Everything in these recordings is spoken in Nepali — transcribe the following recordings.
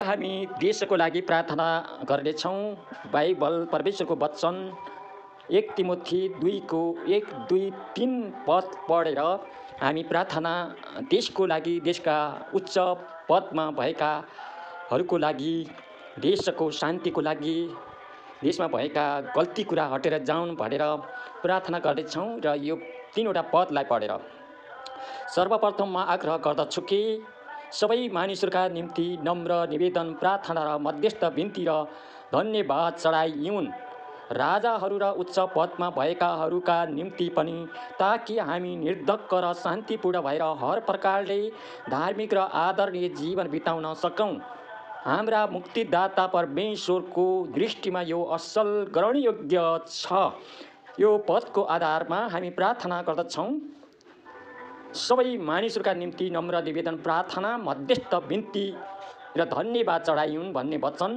हामी देशको लागि प्रार्थना गर्नेछौँ। बाइबल परमेश्वरको वचन 1 तिमोथी 2को 1, 2, 3 पद पढेर हामी प्रार्थना देशको लागि, देशका उच्च पदमा भएकाहरूको लागि, देशको शान्तिको लागि, देशमा भएका गल्ती कुरा हटेर जाउन् भनेर प्रार्थना गर्नेछौँ। र यो 3वटा पदलाई पढेर सर्वप्रथम म आग्रह गर्दछु कि सबै मानिसहरूका निम्ति नम्र निवेदन, प्रार्थना र मध्यस्थ बिन्ती र धन्यवाद चढाइयून्, राजाहरू र उच्च पदमा भएकाहरूका निम्ति पनि, ताकि हामी निर्धक्क र शान्तिपूर्ण भएर हर प्रकारले धार्मिक र आदरणीय जीवन बिताउन सकौँ। हाम्रा मुक्तिदाता परमेश्वरको दृष्टिमा यो असल ग्रहणयोग्य छ। यो पदको आधारमा हामी प्रार्थना गर्दछौँ। सबै मानिसहरूका निम्ति नम्र निवेदन, प्रार्थना, मध्यस्थ बिन्ती र धन्यवाद चढाइयून् भन्ने वचन,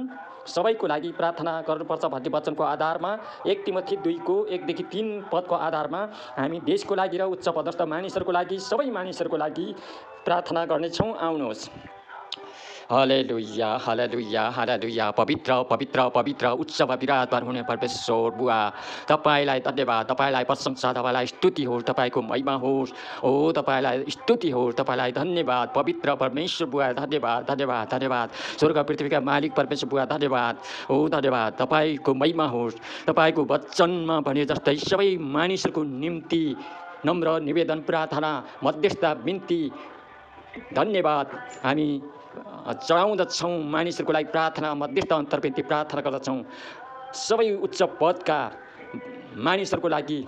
सबैको लागि प्रार्थना गर्नुपर्छ भन्ने वचनको आधारमा 1 तिमोथी 2को 1 देखि 3 पदको आधारमा हामी देशको लागि र उच्च पदस्थ मानिसहरूको लागि, सबै मानिसहरूको लागि प्रार्थना गर्नेछौँ। आउनुहोस्। हालेलुया, हालेलुया, हालेलुया। पवित्र पवित्र पवित्र उच्च विराजमान हुने परमेश्वर बुवा, तपाईँलाई धन्यवाद, तपाईँलाई प्रशंसा, तपाईँलाई स्तुति होस्, तपाईँको महिमा होस्। ओ तपाईँलाई स्तुति होस्, तपाईँलाई धन्यवाद। पवित्र परमेश्वर बुवा धन्यवाद, धन्यवाद, धन्यवाद। स्वर्ग पृथ्वीका मालिक परमेश्वर बुवा धन्यवाद। ओ धन्यवाद, तपाईँको महिमा होस्। तपाईँको वचनमा भने जस्तै सबै मानिसहरूको निम्ति नम्र निवेदन, प्रार्थना, मध्यस्थ बिन्ती, धन्यवाद हामी चढाउँदछौँ। मानिसहरूको लागि प्रार्थना, मध्यस्थ अन्तर्बिन्ती प्रार्थना गर्दछौँ। सबै उच्च पदका मानिसहरूको लागि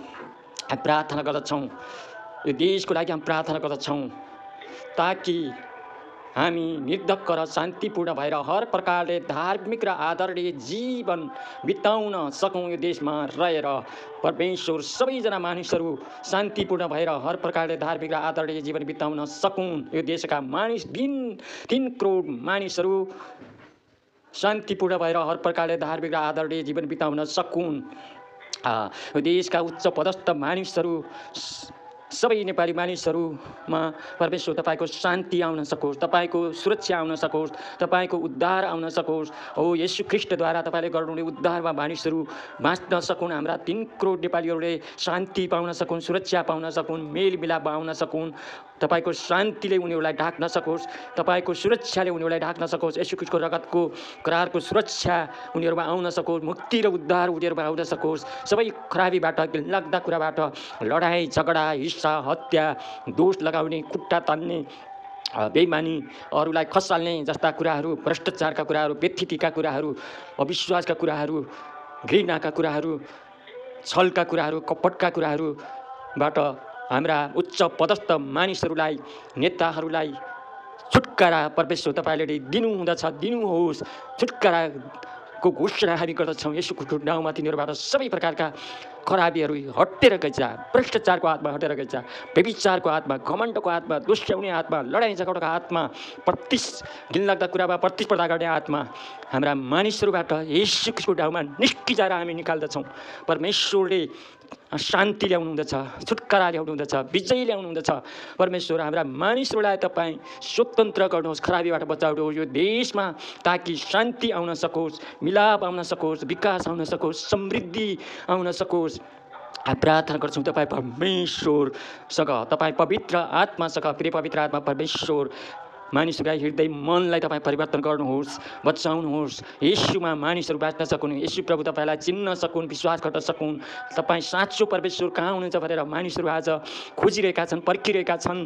प्रार्थना गर्दछौँ। यो देशको लागि हामी प्रार्थना गर्दछौँ, ताकि हामी निर्धक्क र शान्तिपूर्ण भएर हर प्रकारले धार्मिक र आदरणीय जीवन बिताउन सकौँ। यो देशमा रहेर परमेश्वर सबैजना मानिसहरू शान्तिपूर्ण भएर हर प्रकारले धार्मिक र आदरणीय जीवन बिताउन सकुन्। यो देशका मानिस 3 करोड मानिसहरू शान्तिपूर्ण भएर हर प्रकारले धार्मिक र आदरणीय जीवन बिताउन सकुन्। यो देशका उच्च पदस्थ मानिसहरू, सबै नेपाली मानिसहरूमा परमेश्वर तपाईँको शान्ति आउन सकोस्, तपाईँको सुरक्षा आउन सकोस्, तपाईँको उद्धार आउन सकोस्। हो येशू ख्रीष्टद्वारा तपाईँले गर्नुहुने उद्धारमा मानिसहरू बाँच्न सकुन्। हाम्रा 3 करोड नेपालीहरूले शान्ति पाउन सकुन्, सुरक्षा पाउन सकुन्, मेलमिलाप आउन सकुन्। तपाईँको शान्तिले उनीहरूलाई ढाक्न सकोस्, तपाईँको सुरक्षाले उनीहरूलाई ढाक्न सकोस्। येशू ख्रीष्टको रगतको करारको सुरक्षा उनीहरूमा आउन सकोस्, मुक्ति र उद्धार उनीहरूमा आउन सकोस्। सबै खराबीबाट, घिनलाग्दा कुराबाट, लडाइँ झगडा, हिंसा, हत्या, दोष लगाउने, खुट्टा तान्ने, बेइमानी, अरूलाई खसाल्ने जस्ता कुराहरू, भ्रष्टाचारका कुराहरू, व्यथितिका कुराहरू, अविश्वासका कुराहरू, घृणाका कुराहरू, छलका कुराहरू, कपटका कुराहरूबाट हाम्रा उच्च पदस्थ मानिसहरूलाई, नेताहरूलाई छुटकारा परमेश्वर तपाईँले दिनुहोस्। छुटकाराको घोषणा हामी गर्दछौँ। येशूको नाउँमा तिनीहरूबाट सबै प्रकारका खराबीहरू हटेर गइछ। भ्रष्टाचारको आत्मा हटेर गइछ। व्यभिचारको आत्मा, घमण्डको आत्मा, दुष्याउने आत्मा, लडाइँ झगडाको आत्मा, घिनलाग्दा कुरामा प्रतिस्पर्धा गर्ने आत्मा हाम्रा मानिसहरूबाट येशूको नाउँमा निस्किएर हामी निकाल्दछौँ। परमेश्वरले शान्ति ल्याउनुहुँदछ, छुटकारा ल्याउनुहुँदछ, विजय ल्याउनुहुँदछ। परमेश्वर हाम्रा मानिसहरूलाई तपाईँ स्वतन्त्र गर्नुहोस्, खराबीबाट बचाउनुहोस् यो देशमा, ताकि शान्ति आउन सकोस्, मिलाप आउन सकोस्, विकास आउन सकोस्, समृद्धि आउन सकोस्। प्रार्थना गर्छौँ तपाईँ परमेश्वरसँग, तपाईँ पवित्र आत्मासँग, प्रिय पवित्र आत्मा परमेश्वर, मानिसहरूका हृदय मनलाई तपाईँ परिवर्तन गर्नुहोस्, बचाउनुहोस्। येशूमा मानिसहरू बाँच्न सकुन्, येशू प्रभु तपाईँलाई चिन्न सकुन्, विश्वास गर्न सकुन्। तपाईँ साँचो परमेश्वर कहाँ हुनुहुन्छ भनेर मानिसहरू आज खोजिरहेका छन्, पर्खिरहेका छन्।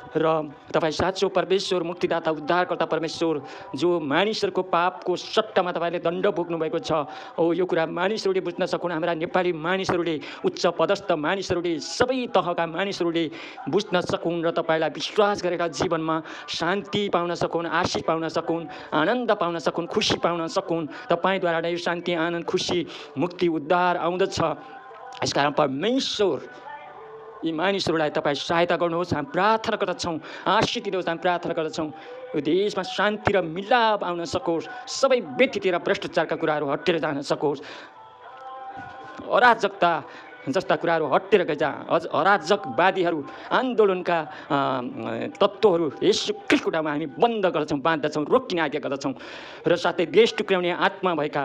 र तपाईँ साँचो परमेश्वर, मुक्तिदाता, उद्धारकर्ता परमेश्वर, जो मानिसहरूको पापको सट्टामा तपाईँले दण्ड भोग्नुभएको छ। हो यो कुरा मानिसहरूले बुझ्न सकुन्, हाम्रा नेपाली मानिसहरूले, उच्च पदस्थ मानिसहरूले, सबै तहका मानिसहरूले बुझ्न सकुन् र तपाईँलाई विश्वास गरेर जीवनमा शान्ति पाउन सकुन्, आशिष पाउन सकुन्, आनन्द पाउन सकुन्, खुसी पाउन सकुन्। तपाईँद्वारा नै यो शान्ति, आनन्द, खुसी, मुक्ति, उद्धार आउँदछ। यसकारण परमेश्वर यी मानिसहरूलाई तपाईँ सहायता गर्नुहोस्। हामी प्रार्थना गर्दछौँ, आशिष दिनुहोस्। हामी प्रार्थना गर्दछौँ यो देशमा शान्ति र मिलाप आउन सकोस्, सबै व्यथिति र भ्रष्टाचारका कुराहरू हटेर जान सकोस्, अराजकता जस्ता कुराहरू हटेर गइजा। अराजकवादीहरू, आन्दोलनका तत्त्वहरू येशू ख्रीष्टको नाममा हामी बन्द गर्दछौँ, बाँध्दछौँ, रोकिन आज्ञा गर्दछौँ। र साथै देश टुक्र्याउने आत्मा भएका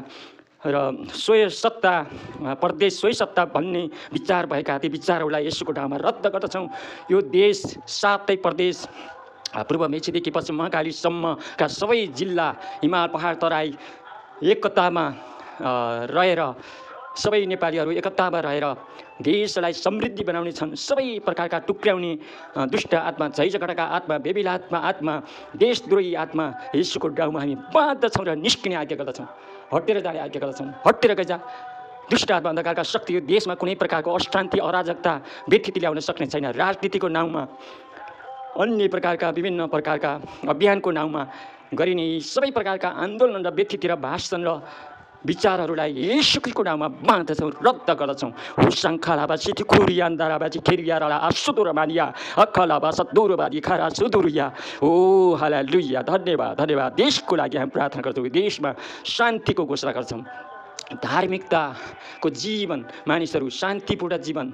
र स्वय सत्ता परदेश स्वय सत्ता भन्ने विचार भएका ती विचारहरूलाई येशूको नाममा रद्द गर्दछौँ। यो देश सातै प्रदेश पूर्व मेचीदेखि पश्चिम महाकालीसम्मका सबै जिल्ला, हिमाल, पहाड, तराई एकतामा रहेर, सबै नेपालीहरू एकतामा रहेर देशलाई समृद्धि बनाउने छन्। सबै प्रकारका टुक्र्याउने दुष्ट आत्मा, झैझगडाका आत्मा, बेबिलात्मा आत्मा, देशद्रोही आत्मा येशूको नाममा हामी बाँध्दछौँ र निस्किने आज्ञा गर्दछौँ, हटेर जाने आज्ञा गर्दछौँ। हटेर गइजा दुष्ट आत्मा, अन्धकारका शक्ति यो देशमा कुनै प्रकारको अशान्ति, अराजकता, व्यथिति ल्याउन सक्ने छैन। राजनीतिको नाउँमा, अन्य प्रकारका विभिन्न प्रकारका अभियानको नाउँमा गरिने सबै प्रकारका आन्दोलन र व्यथिति र भाषण र विचारहरूलाई येशू ख्रीष्टको नाममा बाँध्दछौँ, रद्द गर्दछौँ। हुसङ्खालाबा सिटी खुरियान्दाराबाजी खेरियाराला आसुदुरमानिया अखलाबा सदुरबादी खारा सुदुरिया। ओ हालेलुया, धन्यवाद धन्यवाद। देशको लागि हामी प्रार्थना गर्छौँ, देशमा शान्तिको घोषणा गर्छौँ। धार्मिकताको जीवन, मानिसहरू शान्तिपूर्ण जीवन,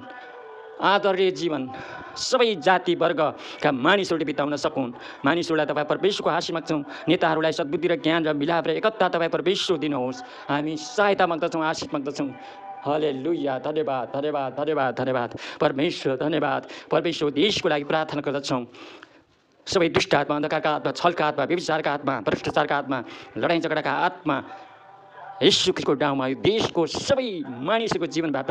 आदरणीय जीवन सबै जाति वर्गका मानिसहरूले बिताउन सकुन्। मानिसहरूलाई तपाईँ परमेश्वरको हाँसी माग्छौँ। नेताहरूलाई सद्बुद्धि र ज्ञान र मिलाप र एकता तपाईँ परमेश्वर दिनुहोस्। हामी सहायता माग्दछौँ, आशिष माग्दछौँ। हालेलुया, धन्यवाद धन्यवाद धन्यवाद धन्यवाद परमेश्वर, धन्यवाद परमेश्वर। देशको लागि प्रार्थना गर्दछौँ। सबै दुष्ट आत्मा, अन्धकारका आत्मा, छलका आत्मा, व्यभिचारका आत्मा, भ्रष्टाचारका आत्मा, लडाइँ झगडाका आत्मा येशू ख्रीष्टको नाममा यो देशको सबै मानिसहरूको जीवनबाट,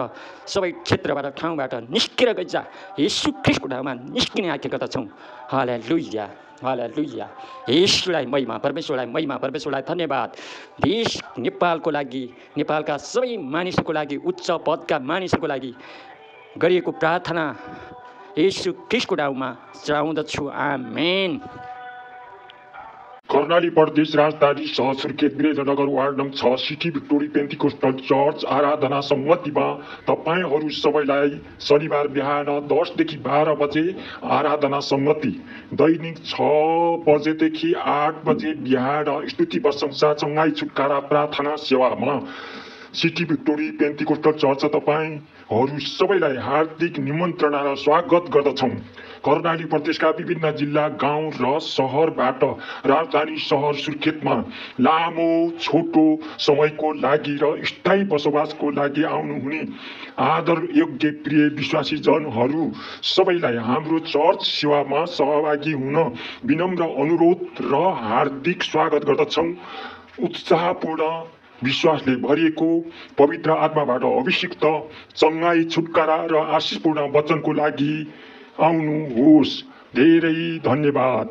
सबै क्षेत्रबाट, ठाउँबाट निस्केर गइजा। येशू ख्रीष्टको नाममा निस्किने आज्ञा गर्दछौँ। हालेलुया हालेलुया। येशूलाई महिमा, परमेश्वरलाई महिमा, परमेश्वरलाई धन्यवाद। देश नेपालको लागि, नेपालका सबै मानिसहरूको लागि, उच्च पदका मानिसहरूको लागि गरिएको प्रार्थना येशू ख्रीष्टको नाममा चढाउँदछु। आमेन। कर्णाली प्रदेश राजधानी शहर Surkhet Birendranagar ward number 6 city victory pentecostal church आराधना सम्मतिमा तपाईहरू सबैलाई शनिबार बिहान 10 देखि 12 बजे आराधना सम्मति, दैनिक 6 बजेदेखि 8 बजे बिहान स्तुति प्रशंसा चङ्गाई छुटकारा प्रार्थना सेवामा सिटी भिक्टोरी पेन्टिकोस्टल चर्च तपाईहरू सबैलाई हार्दिक निमन्त्रणा र स्वागत गर्दछौँ। कर्णाली प्रदेशका विभिन्न जिल्ला, गाउँ र सहरबाट राजधानी सहर सुर्खेतमा लामो छोटो समयको लागि र स्थायी बसोबासको लागि आउनुहुने आदर योग्य प्रिय विश्वासी जनहरू सबैलाई हाम्रो चर्च सेवामा सहभागी हुन विनम्र अनुरोध र हार्दिक स्वागत गर्दछौँ। उत्साहपूर्ण विश्वासले भरिएको पवित्र आत्माबाट अभिषिक्त चङ्गाई छुटकारा र आशिषपूर्ण वचनको लागि आउनुहोस्। धेरै धन्यवाद।